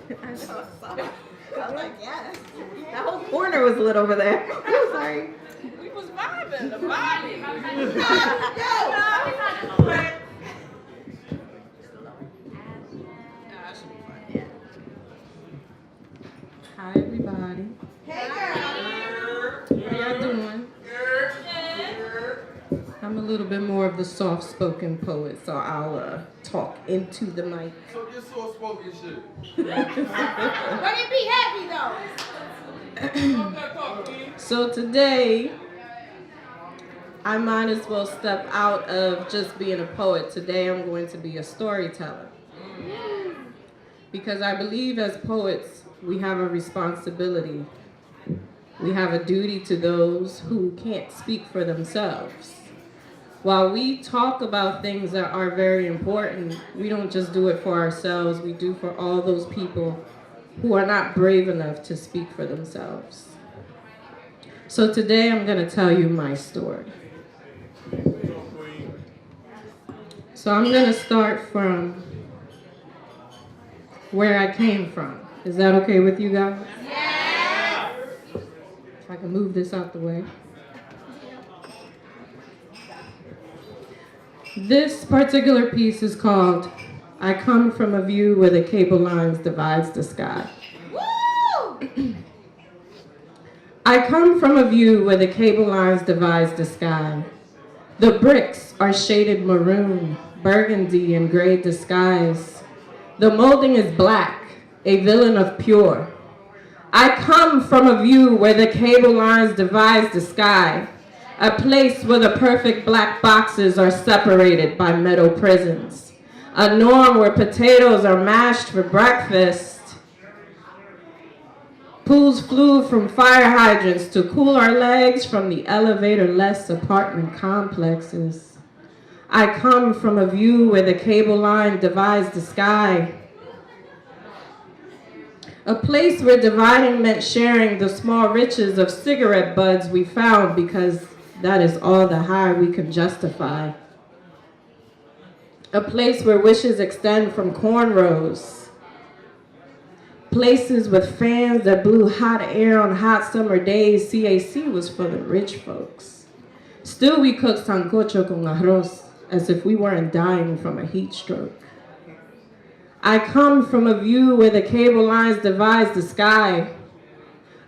I know, I saw that. I was like, yes. That whole corner was lit over there. I'm sorry. We was vibing, the vibing. Hi, everybody. Hey, girl. How y'all doing? I'm a little bit more of the soft-spoken poet, so I'll talk into the mic. So just soft-spoken shit. But it be heavy, though. So today, I might as well step out of just being a poet. Today, I'm going to be a storyteller. Because I believe as poets, we have a responsibility. We have a duty to those who can't speak for themselves. While we talk about things that are very important, we don't just do it for ourselves, we do for all those people who are not brave enough to speak for themselves. So today I'm going to tell you my story. So I'm going to start from where I came from. Is that okay with you guys? Yeah. If I can move this out the way. This particular piece is called I Come From a View Where the Cable Lines Divides the Sky. Woo! I come from a view where the cable lines divides the sky. The bricks are shaded maroon, burgundy, and gray disguise. The molding is black, a villain of pure. I come from a view where the cable lines divides the sky, a place where the perfect black boxes are separated by metal prisons, a norm where potatoes are mashed for breakfast. Pools flew from fire hydrants to cool our legs from the elevator-less apartment complexes. I come from a view where the cable line divides the sky, a place where dividing meant sharing the small riches of cigarette buds we found because that is all the high we can justify. A place where wishes extend from cornrows. Places with fans that blew hot air on hot summer days. CAC was for the rich folks. Still we cooked sancocho con arroz as if we weren't dying from a heat stroke. I come from a view where the cable lines divides the sky.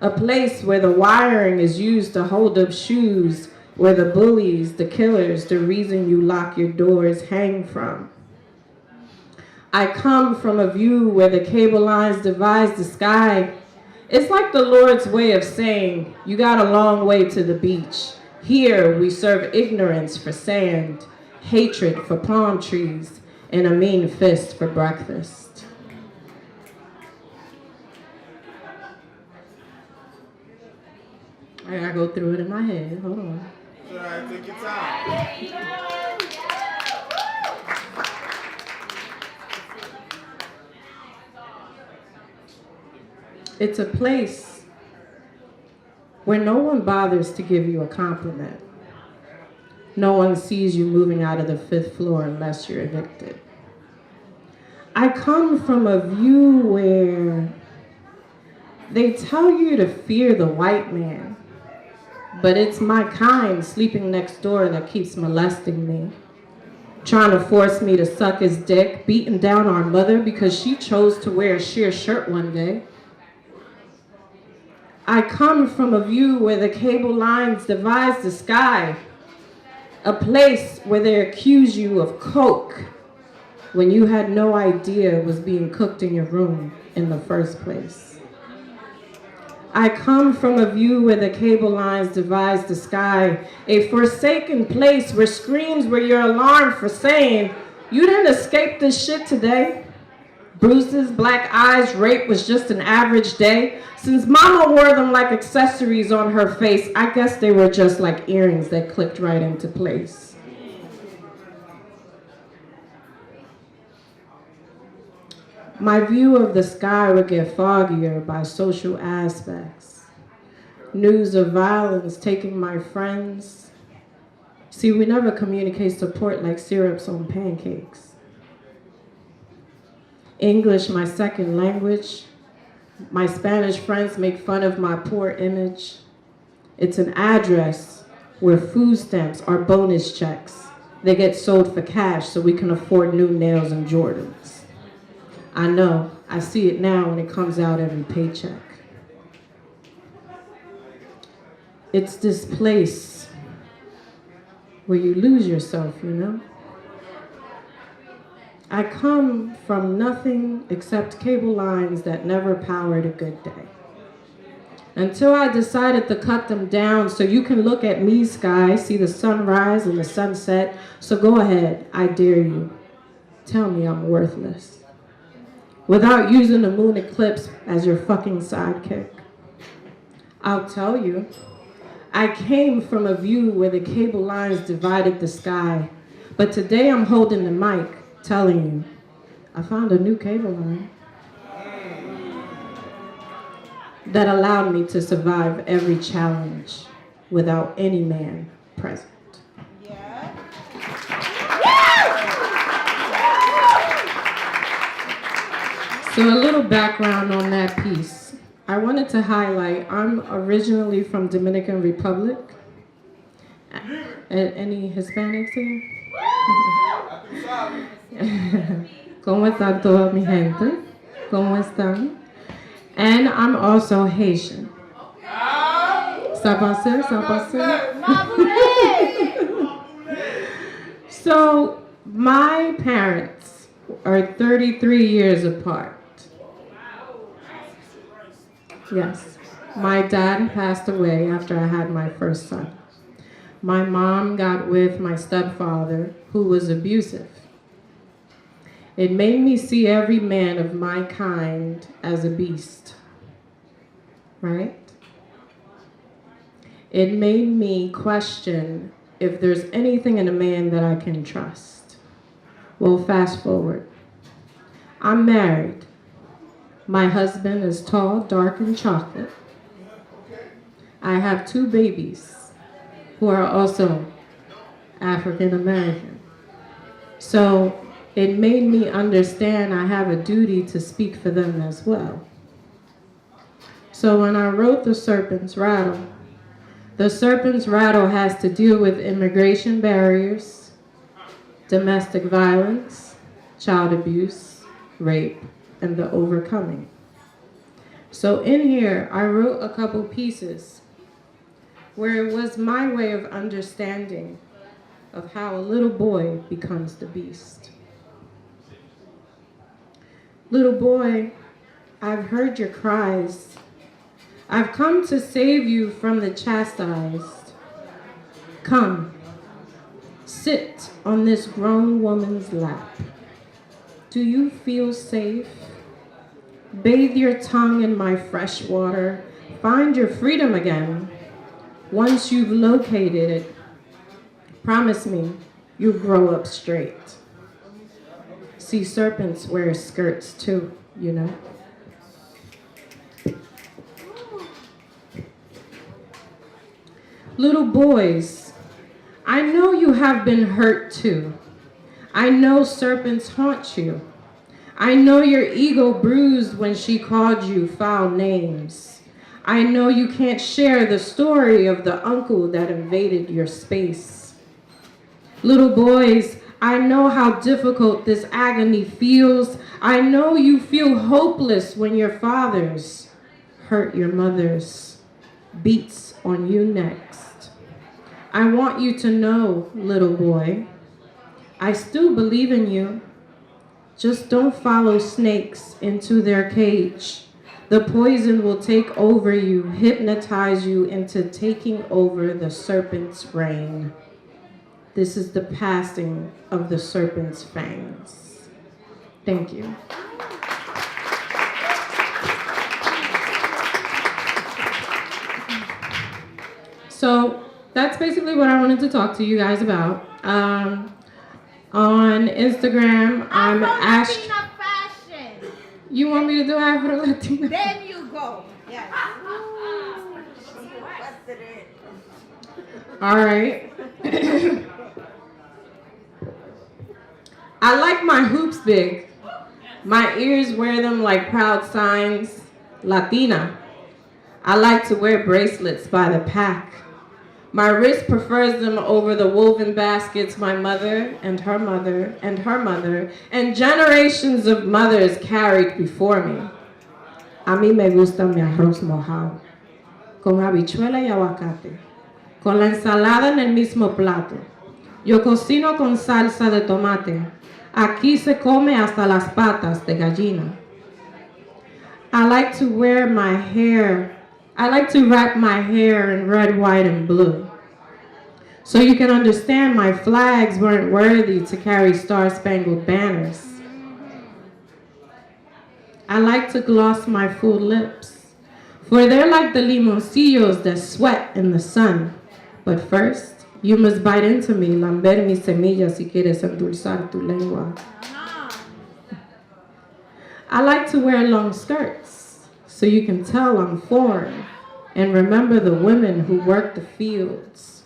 A place where the wiring is used to hold up shoes, where the bullies, the killers, the reason you lock your doors hang from. I come from a view where the cable lines divides the sky. It's like the Lord's way of saying, you got a long way to the beach. Here we serve ignorance for sand, hatred for palm trees, and a mean fist for breakfast. I gotta go through it in my head, hold on. All right, take your time. It's a place where no one bothers to give you a compliment. No one sees you moving out of the 5th floor unless you're evicted. I come from a view where they tell you to fear the white man, but it's my kind sleeping next door that keeps molesting me, trying to force me to suck his dick, beating down our mother because she chose to wear a sheer shirt one day. I come from a view where the cable lines divides the sky, a place where they accuse you of coke when you had no idea it was being cooked in your room in the first place. I come from a view where the cable lines divides the sky, a forsaken place where screams were your alarm for saying, you didn't escape this shit today. Bruises, black eyes, rape was just an average day. Since mama wore them like accessories on her face, I guess they were just like earrings that clicked right into place. My view of the sky would get foggier by social aspects. News of violence taking my friends. See, we never communicate support like syrups on pancakes. English my second language. My Spanish friends make fun of my poor image. It's an address where food stamps are bonus checks. They get sold for cash so we can afford new nails and Jordans. I know, I see it now when it comes out every paycheck. It's this place where you lose yourself, you know? I come from nothing except cable lines that never powered a good day. Until I decided to cut them down so you can look at me, sky, see the sunrise and the sunset. So go ahead, I dare you. Tell me I'm worthless. Without using the moon eclipse as your fucking sidekick. I'll tell you. I came from a view where the cable lines divided the sky. But today I'm holding the mic, telling you, I found a new cable line that allowed me to survive every challenge without any man present. Yeah. So a little background on that piece. I wanted to highlight, I'm originally from Dominican Republic. Any Hispanics here? ¿Cómo está toda mi gente? ¿Cómo están? And I'm also Haitian. Ça passe? Ça passe? So my parents are 33 years apart. Yes. My dad passed away after I had my first son. My mom got with my stepfather, who was abusive. It made me see every man of my kind as a beast, right? It made me question if there's anything in a man that I can trust. Well, fast forward. I'm married. My husband is tall, dark, and chocolate. I have 2 babies who are also African American. So it made me understand I have a duty to speak for them as well. So when I wrote The Serpent's Rattle has to deal with immigration barriers, domestic violence, child abuse, rape, and the overcoming. So in here, I wrote a couple pieces where it was my way of understanding of how a little boy becomes the beast. Little boy, I've heard your cries. I've come to save you from the chastised. Come, sit on this grown woman's lap. Do you feel safe? Bathe your tongue in my fresh water. Find your freedom again. Once you've located it, promise me you'll grow up straight. See, serpents wear skirts too, you know. Little boys, I know you have been hurt too. I know serpents haunt you. I know your ego bruised when she called you foul names. I know you can't share the story of the uncle that invaded your space. Little boys, I know how difficult this agony feels. I know you feel hopeless when your fathers hurt your mothers, beats on you next. I want you to know, little boy, I still believe in you. Just don't follow snakes into their cage. The poison will take over you, hypnotize you into taking over the serpent's reign. This is the passing of the serpent's fangs. Thank you. So that's basically what I wanted to talk to you guys about. On Instagram, I'm Afro-Latina fashion. You want me to do Afro-Latina? There you go. Yes. All right. I like my hoops big. My ears wear them like proud signs. Latina. I like to wear bracelets by the pack. My wrist prefers them over the woven baskets my mother and her mother and her mother and generations of mothers carried before me. A mí me gusta mi arroz mojado, con habichuela y aguacate, con la ensalada en el mismo plato. Yo cocino con salsa de tomate. Aquí se come hasta las patas de gallina. I like to wrap my hair in red, white, and blue. So you can understand my flags weren't worthy to carry star-spangled banners. I like to gloss my full lips, for they're like the limoncillos that sweat in the sun. But first, you must bite into me, lamber mis semillas si quieres endulzar tu lengua. I like to wear long skirts, so you can tell I'm foreign and remember the women who work the fields.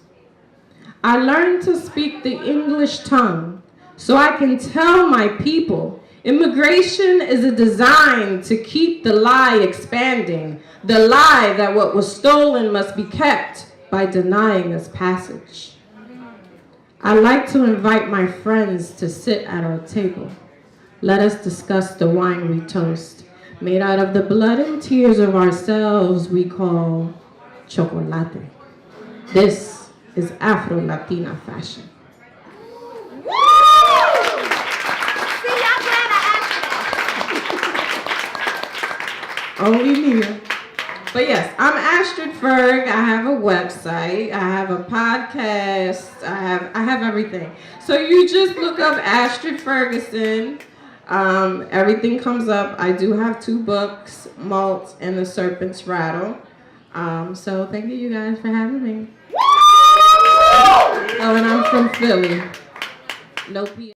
I learned to speak the English tongue so I can tell my people immigration is a design to keep the lie expanding, the lie that what was stolen must be kept by denying us passage. I like to invite my friends to sit at our table. Let us discuss the wine we toast, made out of the blood and tears of ourselves we call chocolate. This is Afro-Latina fashion. Only me. But yes, I'm Astrid Ferg. I have a website. I have a podcast. I have everything. So you just look up Astrid Ferguson. Everything comes up. I do have 2 books, Malt and The Serpent's Rattle. So thank you guys for having me. Oh, and I'm from Philly. No P.